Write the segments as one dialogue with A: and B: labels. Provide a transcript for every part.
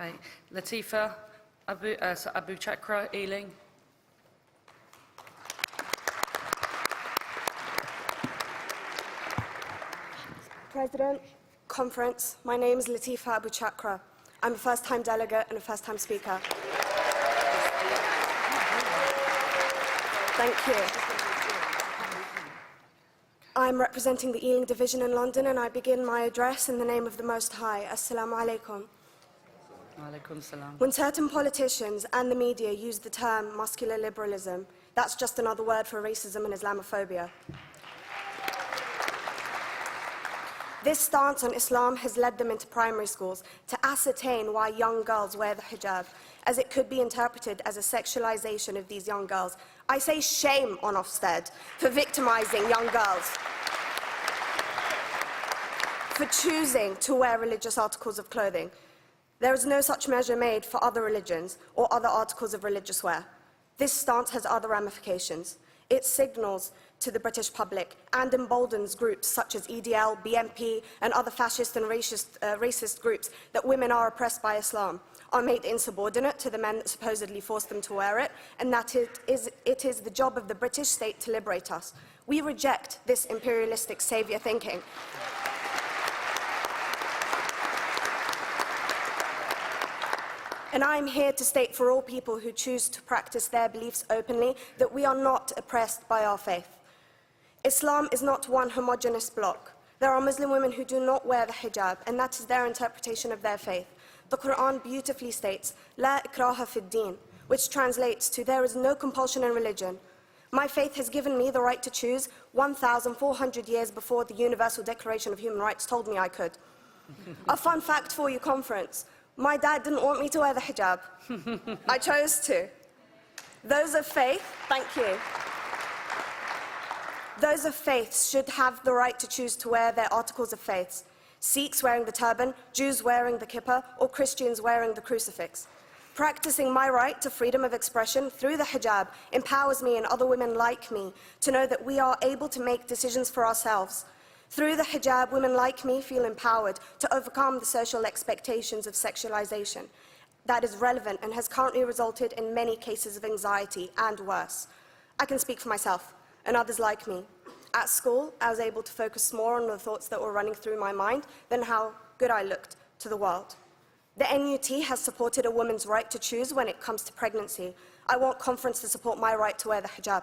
A: Hi. Latifa Abouchakra, Ealing.
B: President, Conference, my name is Latifa Abouchakra. I'm a first-time delegate and a first-time speaker. Thank you. I'm representing the Ealing Division in London, and I begin my address in the name of the Most High. Assalamu alaikum.
A: Alaikum salam.
B: When certain politicians and the media use the term muscular liberalism, that's just another word for racism and Islamophobia. This stance on Islam has led them into primary schools to ascertain why young girls wear the hijab, as it could be interpreted as a sexualization of these young girls. I say shame on Ofsted for victimizing young girls, for choosing to wear religious articles of clothing. There is no such measure made for other religions or other articles of religious wear. This stance has other ramifications. It signals to the British public and emboldens groups such as EDL, BNP, and other fascist and racist groups that women are oppressed by Islam, are made insubordinate to the men that supposedly forced them to wear it, and that it is the job of the British state to liberate us. We reject this imperialistic saviour thinking. And I'm here to state for all people who choose to practice their beliefs openly that we are not oppressed by our faith. Islam is not one homogeneous block. There are Muslim women who do not wear the hijab, and that is their interpretation of their faith. The Quran beautifully states, La ikraha fid din, which translates to, there is no compulsion in religion. My faith has given me the right to choose 1,400 years before the Universal Declaration of Human Rights told me I could. A fun fact for you, conference. My dad didn't want me to wear the hijab. I chose to. Those of faith, thank you. Those of faith should have the right to choose to wear their articles of faith. Sikhs wearing the turban, Jews wearing the kippah, or Christians wearing the crucifix. Practicing my right to freedom of expression through the hijab empowers me and other women like me to know that we are able to make decisions for ourselves. Through the hijab, women like me feel empowered to overcome the social expectations of sexualization that is relevant and has currently resulted in many cases of anxiety and worse. I can speak for myself and others like me. At school, I was able to focus more on the thoughts that were running through my mind than how good I looked to the world. The NUT has supported a woman's right to choose when it comes to pregnancy. I want conference to support my right to wear the hijab.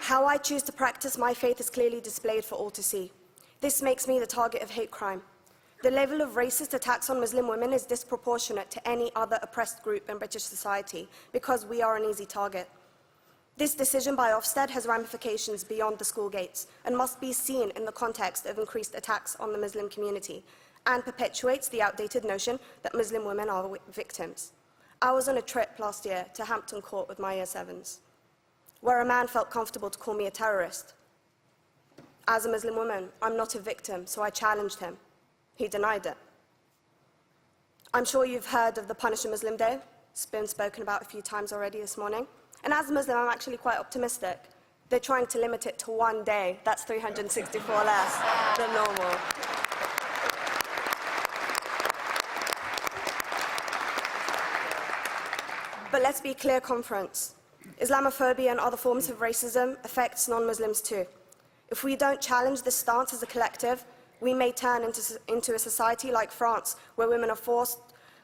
B: How I choose to practice my faith is clearly displayed for all to see. This makes me the target of hate crime. The level of racist attacks on Muslim women is disproportionate to any other oppressed group in British society because we are an easy target. This decision by Ofsted has ramifications beyond the school gates and must be seen in the context of increased attacks on the Muslim community and perpetuates the outdated notion that Muslim women are victims. I was on a trip last year to Hampton Court with my Year 7s, where a man felt comfortable to call me a terrorist. As a Muslim woman, I'm not a victim, so I challenged him. He denied it. I'm sure you've heard of the Punish a Muslim Day. It's been spoken about a few times already this morning. And as a Muslim, I'm actually quite optimistic. They're trying to limit it to one day. That's 364 less than normal. But let's be clear, conference. Islamophobia and other forms of racism affects non-Muslims too. If we don't challenge this stance as a collective, we may turn into a society like France, where women are forced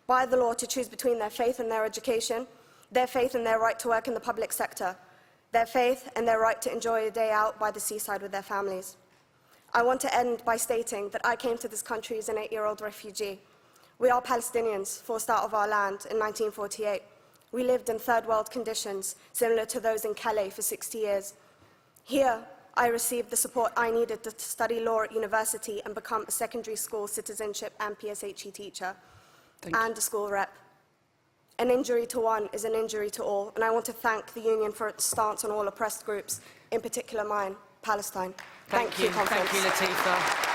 B: by the law to choose between their faith and their education, their faith and their right to work in the public sector, their faith and their right to enjoy a day out by the seaside with their families. I want to end by stating that I came to this country as an 8-year-old refugee. We are Palestinians, forced out of our land in 1948. We lived in third world conditions, similar to those in Calais for 60 years. Here, I received the support I needed to study law at university and become a secondary school citizenship and PSHE teacher, and a school rep. An injury to one is an injury to all, and I want to thank the Union for its stance on all oppressed groups, in particular mine, Palestine. Thank you, conference.
A: Thank you, Latifa.